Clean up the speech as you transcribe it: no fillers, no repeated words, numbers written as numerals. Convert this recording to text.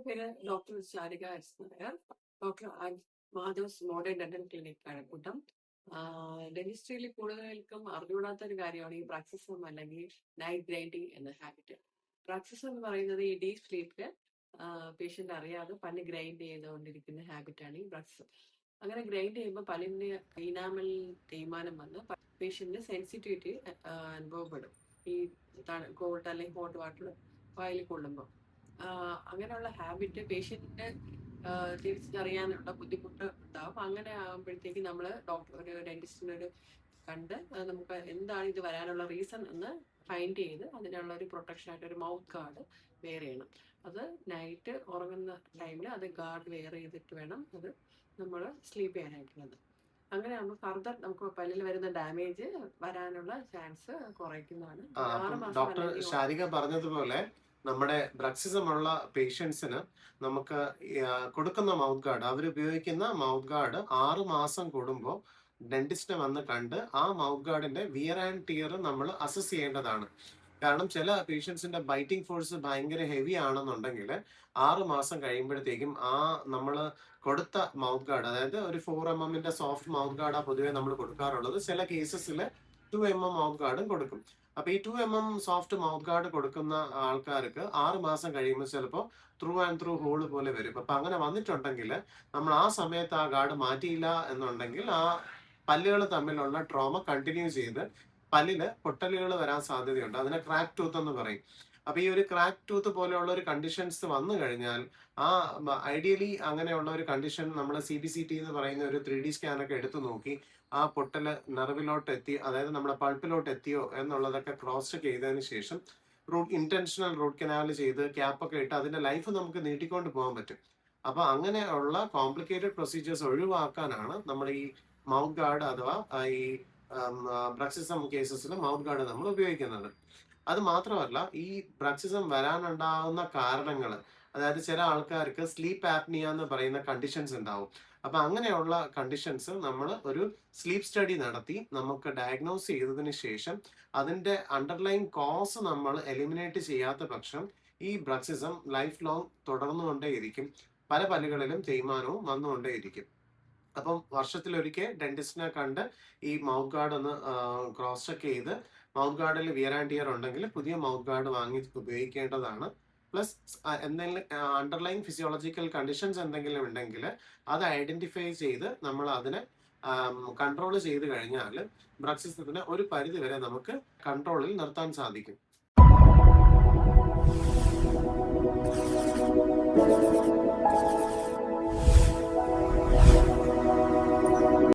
പേര് doctor Sharika S Nair. Doctor Madhav's modern dental clinic Kazhakkoottam. ഡെന്റിസ്ട്രിയിൽ കൂടുതലും അറിഞ്ഞുകൂടാത്ത ഒരു കാര്യമാണ് ഈ ബ്രക്സിസം അല്ലെങ്കിൽ നൈറ്റ് ഗ്രൈൻഡിങ് എന്ന ഹാബിറ്റ്. ബ്രക്സിസം എന്ന് പറയുന്നത് ഈ ഡീപ് സ്ലീപ്പില് പേഷ്യന്റ് അറിയാതെ പല്ല് ഗ്രൈൻഡ് ചെയ്തുകൊണ്ടിരിക്കുന്ന ഹാബിറ്റാണ് ഈ ബ്രക്സിസം. അങ്ങനെ ഗ്രൈൻഡ് ചെയ്യുമ്പോൾ പല്ലിന്റെ ഇനാമൽ തേയ്മാനം വന്ന് പേഷ്യന്റിന് സെൻസിറ്റിവിറ്റി അനുഭവപ്പെടും. ഈ കോൾഡ് അല്ലെങ്കിൽ ഹോട്ട് വാട്ടർ വായിൽ കൊള്ളുമ്പോൾ അങ്ങനെയുള്ള ഹാബിറ്റ് പേഷ്യന്റിന് തിരിച്ചറിയാനുള്ള ബുദ്ധിമുട്ട് ഉണ്ടാവും. അങ്ങനെ ആകുമ്പോഴത്തേക്ക് നമ്മൾ ഒരു ഡെന്റിസ്റ്റിനോട് കണ്ട് നമുക്ക് എന്താണ് ഇത് വരാനുള്ള റീസൺ എന്ന് ഫൈൻഡ് ചെയ്ത് അതിനുള്ള ഒരു പ്രൊട്ടക്ഷൻ ആയിട്ട് ഒരു മൗത്ത് ഗാർഡ് വെയർ ചെയ്യണം. അത് നൈറ്റ് ഉറങ്ങുന്ന ടൈമിൽ അത് ഗാർഡ് വെയർ ചെയ്തിട്ട് വേണം അത് നമ്മൾ സ്ലീപ്പ് ചെയ്യാനായിട്ടുള്ളത്. അങ്ങനെ ആകുമ്പോൾ ഫർദർ നമുക്ക് പല്ലിൽ വരുന്ന ഡാമേജ് വരാനുള്ള ചാൻസ് കുറയ്ക്കുന്നതാണ്. ഡോക്ടർ ശാരിക പറഞ്ഞതുപോലെ നമ്മുടെ ബ്രക്സിസം ഉള്ള പേഷ്യൻസിന് നമുക്ക് കൊടുക്കുന്ന മൗത്ത് ഗാർഡ്, അവരുപയോഗിക്കുന്ന മൗത്ത് ഗാർഡ് 6 മാസം കൂടുമ്പോൾ ഡെന്റിസ്റ്റിനെ വന്ന് കണ്ട് ആ മൗത്ത് ഗാർഡിന്റെ വിയർ ആൻഡ് ടിയർ നമ്മൾ അസസ് ചെയ്യേണ്ടതാണ്. കാരണം ചില പേഷ്യൻസിന്റെ ബൈറ്റിംഗ് ഫോഴ്സ് ഭയങ്കര ഹെവി ആണെന്നുണ്ടെങ്കിൽ 6 മാസം കഴിയുമ്പോഴത്തേക്കും ആ നമ്മൾ കൊടുത്ത മൗത്ത് ഗാർഡ്, അതായത് ഒരു 4 mm സോഫ്റ്റ് മൗത്ത് ഗാർഡാണ് പൊതുവെ നമ്മൾ കൊടുക്കാറുള്ളത്. ചില കേസസിൽ 2 mm മൗത്ത് ഗാർഡും കൊടുക്കും. അപ്പൊ ഈ 2 mm സോഫ്റ്റ് മൗത്ത് ഗാർഡ് കൊടുക്കുന്ന ആൾക്കാർക്ക് 6 മാസം കഴിയുമ്പോൾ ചിലപ്പോൾ ത്രൂ ആൻഡ് ത്രൂ ഹോള് പോലെ വരും. അപ്പൊ അങ്ങനെ വന്നിട്ടുണ്ടെങ്കിൽ നമ്മൾ ആ സമയത്ത് ആ ഗാർഡ് മാറ്റിയില്ല എന്നുണ്ടെങ്കിൽ ആ പല്ലുകൾ തമ്മിലുള്ള ട്രോമ കണ്ടിന്യൂ ചെയ്ത് പല്ലില് പൊട്ടലുകൾ വരാൻ സാധ്യതയുണ്ട്. അതിനെ ക്രാക്ക് ടൂത്ത് എന്ന് പറയും. അപ്പൊ ഈ ഒരു ക്രാക്ക് ടൂത്ത് പോലെയുള്ള ഒരു കണ്ടീഷൻസ് വന്നു കഴിഞ്ഞാൽ ആ ഐഡിയലി അങ്ങനെയുള്ള ഒരു കണ്ടീഷൻ നമ്മൾ CBCT എന്ന് പറയുന്ന ഒരു 3D സ്കാനൊക്കെ എടുത്തു നോക്കി ആ പൊട്ടല് നെർവിലോട്ട് എത്തി, അതായത് നമ്മുടെ പൾപ്പിലോട്ട് എത്തിയോ എന്നുള്ളതൊക്കെ ക്രോസ് ചെക്ക് ചെയ്തതിന് ശേഷം ഇന്റൻഷണൽ റൂട്ട് കനാൽ ചെയ്ത് ക്യാപ്പൊക്കെ ഇട്ട് അതിന്റെ ലൈഫ് നമുക്ക് നീട്ടിക്കൊണ്ട് പോകാൻ പറ്റും. അപ്പൊ അങ്ങനെയുള്ള കോംപ്ലിക്കേറ്റഡ് പ്രൊസീജിയേഴ്സ് ഒഴിവാക്കാനാണ് നമ്മൾ ഈ മൗത്ത് ഗാർഡ് അഥവാ ഈ ബ്രക്സിസം കേസസിൽ മൗത്ത് ഗാർഡ് നമ്മൾ ഉപയോഗിക്കുന്നത്. അത് മാത്രമല്ല, ഈ ബ്രക്സിസം വരാനുണ്ടാകുന്ന കാരണങ്ങൾ, അതായത് ചില ആൾക്കാർക്ക് സ്ലീപ്പ് ആപ്നിയ എന്ന് പറയുന്ന കണ്ടീഷൻസ് ഉണ്ടാവും. അപ്പൊ അങ്ങനെയുള്ള കണ്ടീഷൻസ് നമ്മൾ ഒരു സ്ലീപ്പ് സ്റ്റഡി നടത്തി നമുക്ക് ഡയഗ്നോസ് ചെയ്തതിന് ശേഷം അതിന്റെ അണ്ടർലൈൻ കോസ് നമ്മൾ എലിമിനേറ്റ് ചെയ്യാത്ത പക്ഷം ഈ ബ്രക്സിസം ലൈഫ് ലോങ് തുടർന്നുകൊണ്ടേയിരിക്കും. പല പല്ലുകളിലും തേയ്മാനവും വന്നുകൊണ്ടേയിരിക്കും. അപ്പം വർഷത്തിലൊരിക്കൽ ഡെന്റിസ്റ്റിനെ കണ്ട് ഈ മൗത്ത് ഗാർഡ് ഒന്ന് ക്രോസ് ചെക്ക് ചെയ്ത് മൗത്ത് ഗാർഡിൽ വിയർ ആൻഡ് ടിയർ ഉണ്ടെങ്കിൽ പുതിയ മൗത്ത് ഗാർഡ് വാങ്ങി ഉപയോഗിക്കേണ്ടതാണ്. പ്ലസ് എന്തെങ്കിലും അണ്ടർലൈൻ ഫിസിയോളജിക്കൽ കണ്ടീഷൻസ് എന്തെങ്കിലും ഉണ്ടെങ്കിൽ അത് ഐഡന്റിഫൈ ചെയ്ത് നമ്മൾ അതിനെ കൺട്രോൾ ചെയ്ത് കഴിഞ്ഞാൽ ബ്രക്സിസത്തിനെ ഒരു പരിധി വരെ നമുക്ക് കൺട്രോളിൽ നിർത്താൻ സാധിക്കും.